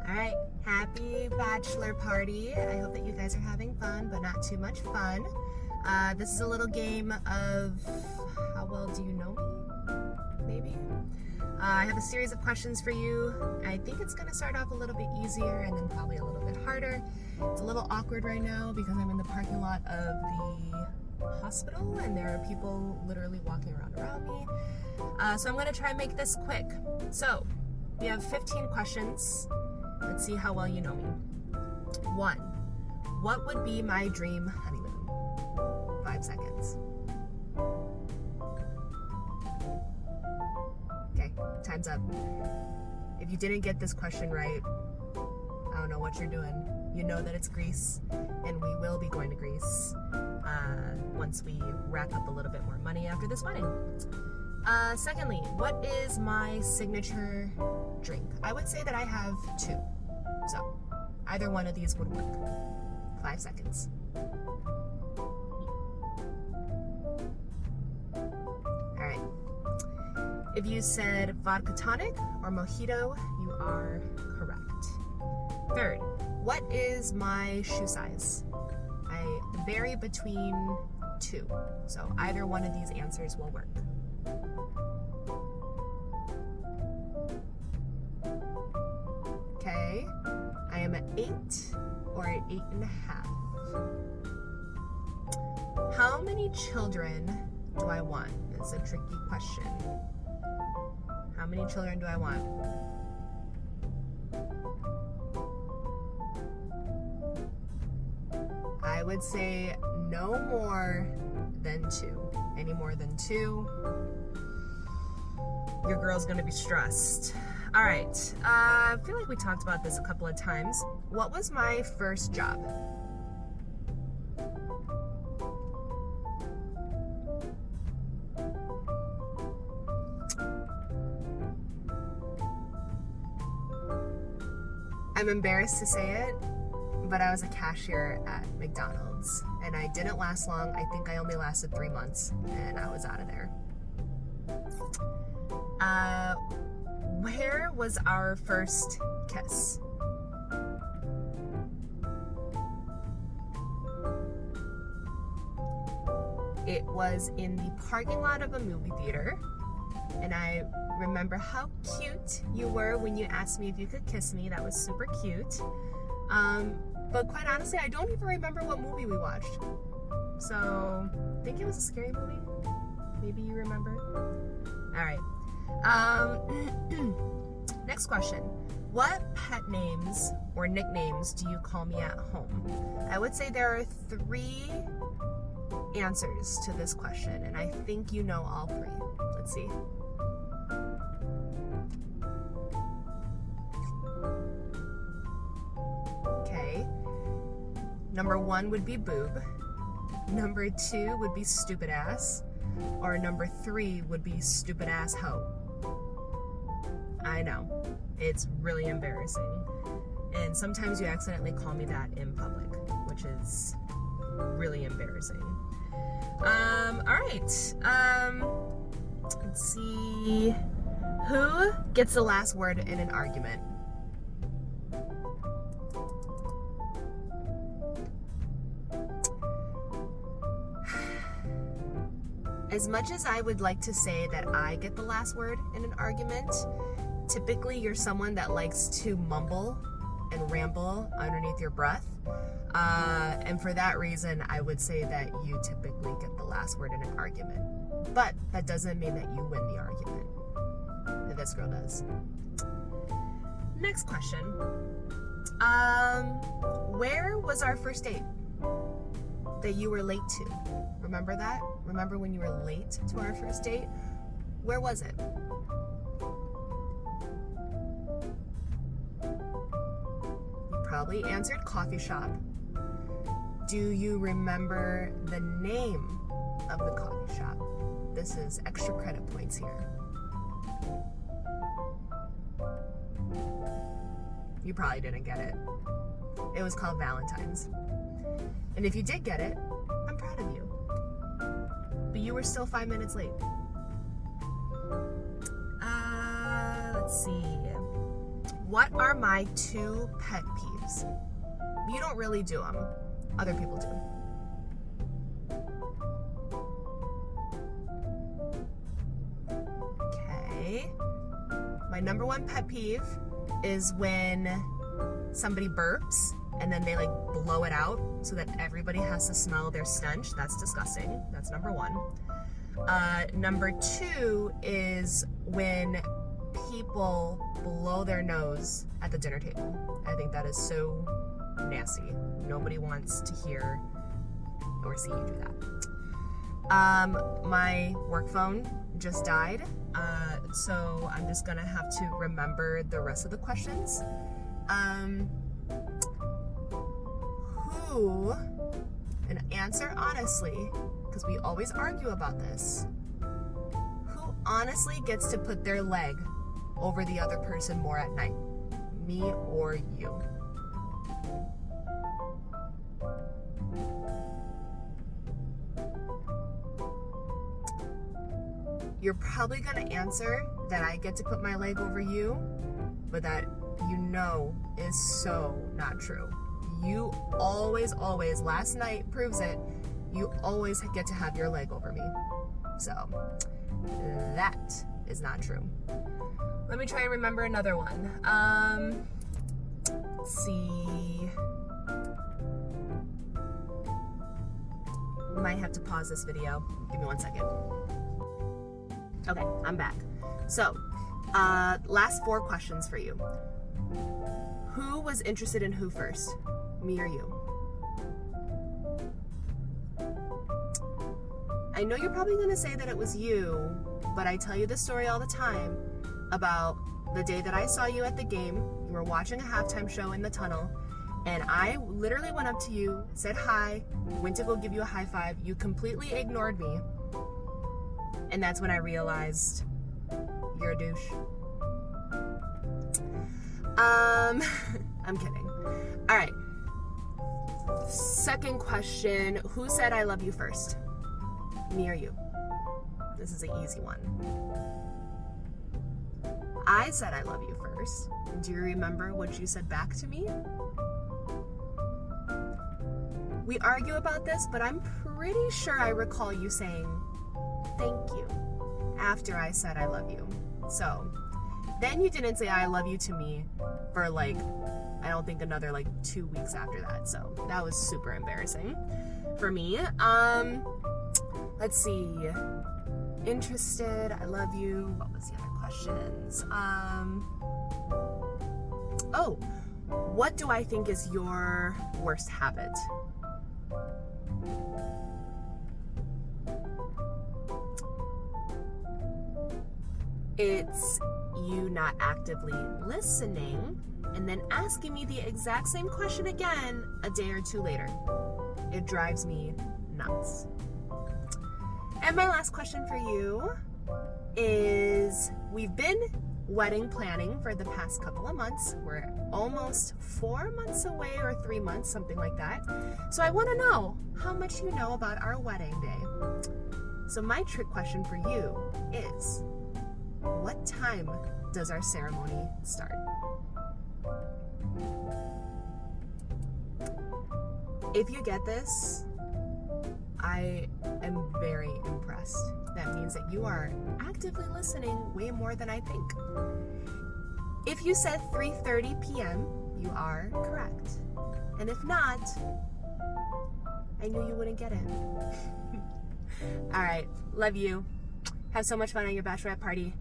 All right, happy bachelor party. I hope that you guys are having fun, but not too much fun. This is a little game of how well do you know me, maybe? I have a series of questions for you. I think it's gonna start off a little bit easier and then probably a little bit harder. It's a little awkward right now because I'm in the parking lot of the hospital and there are people literally walking around me. So I'm gonna try and make this quick. So we have 15 questions. Let's see how well you know me. 1. What would be my dream honeymoon? 5 seconds. Okay, time's up. If you didn't get this question right, I don't know what you're doing. You know that it's Greece, and we will be going to Greece once we rack up a little bit more money after this wedding. Secondly, what is my signature drink? I would say that I have 2. So, either one of these would work. 5 seconds. Alright. If you said vodka tonic or mojito, you are correct. Third, what is my shoe size? I vary between 2. So, either one of these answers will work. Okay, I am at 8 or at 8.5. How many children do I want? It's a tricky question. How many children do I want? I would say no more than 2. Any more than 2, your girl's gonna be stressed. All right, I feel like we talked about this a couple of times. What was my first job? I'm embarrassed to say it, but I was a cashier at McDonald's, and I didn't last long. I think I only lasted 3 months, and I was out of there. Where was our first kiss? It was in the parking lot of a movie theater, and I remember how cute you were when you asked me if you could kiss me. That was super cute. But quite honestly, I don't even remember what movie we watched. So, I think it was a scary movie. Maybe you remember. All right. Next question. What pet names or nicknames do you call me at home? I would say there are 3 answers to this question, and I think you know all 3. Let's see. Okay. Number 1 would be boob. Number 2 would be stupid ass. Or number 3 would be stupid ass hoe. I know, it's really embarrassing. And sometimes you accidentally call me that in public, which is really embarrassing. All right, let's see. Who gets the last word in an argument? As much as I would like to say that I get the last word in an argument, typically you're someone that likes to mumble and ramble underneath your breath. And for that reason, I would say that you typically get the last word in an argument. But that doesn't mean that you win the argument. And this girl does. Next question. Where was our first date that you were late to? Remember that? Remember when you were late to our first date? Where was it? You probably answered coffee shop. Do you remember the name of the coffee shop? This is extra credit points here. You probably didn't get it. It was called Valentine's. And if you did get it, I'm proud of you. But you were still 5 minutes late. Let's see. What are my 2 pet peeves? You don't really do them. Other people do. Okay. My number 1 pet peeve is when somebody burps and then they like blow it out so that everybody has to smell their stench. That's disgusting. That's number 1. Number 2 is when people blow their nose at the dinner table. I think that is so nasty. Nobody wants to hear or see you do that. My work phone just died, so I'm just gonna have to remember the rest of the questions. Who, and answer honestly, because we always argue about this, who honestly gets to put their leg over the other person more at night? Me or you? You're probably gonna answer that I get to put my leg over you, but that you know is so not true. You always, last night proves it, you always get to have your leg over me. So, that is not true. Let me try and remember another one. Let's see. Might have to pause this video. Give me 1 second. Okay, I'm back. So, last 4 questions for you. Who was interested in who first? Me or you? I know you're probably gonna say that it was you, but I tell you this story all the time about the day that I saw you at the game. You were watching a halftime show in the tunnel, and I literally went up to you, said hi, went to go give you a high five. You completely ignored me, and that's when I realized you're a douche. I'm kidding. All right. Second question, who said I love you first? Me or you? This is an easy one. I said I love you first. Do you remember what you said back to me? We argue about this, but I'm pretty sure I recall you saying thank you after I said I love you. So then you didn't say I love you to me for like, I don't think another like 2 weeks after that. So that was super embarrassing for me. Let's see. Interested, I love you. What was the other questions? Oh, what do I think is your worst habit? It's you not actively listening and then asking me the exact same question again a day or 2 later. It drives me nuts. And my last question for you is, we've been wedding planning for the past couple of months. We're almost 4 months away, or 3 months, something like that. So I want to know how much you know about our wedding day. So my trick question for you is, what time does our ceremony start? If you get this, I am very impressed. That means that you are actively listening way more than I think. If you said 3:30 p.m., you are correct. And if not, I knew you wouldn't get it. All right, love you. Have so much fun on your bachelorette party.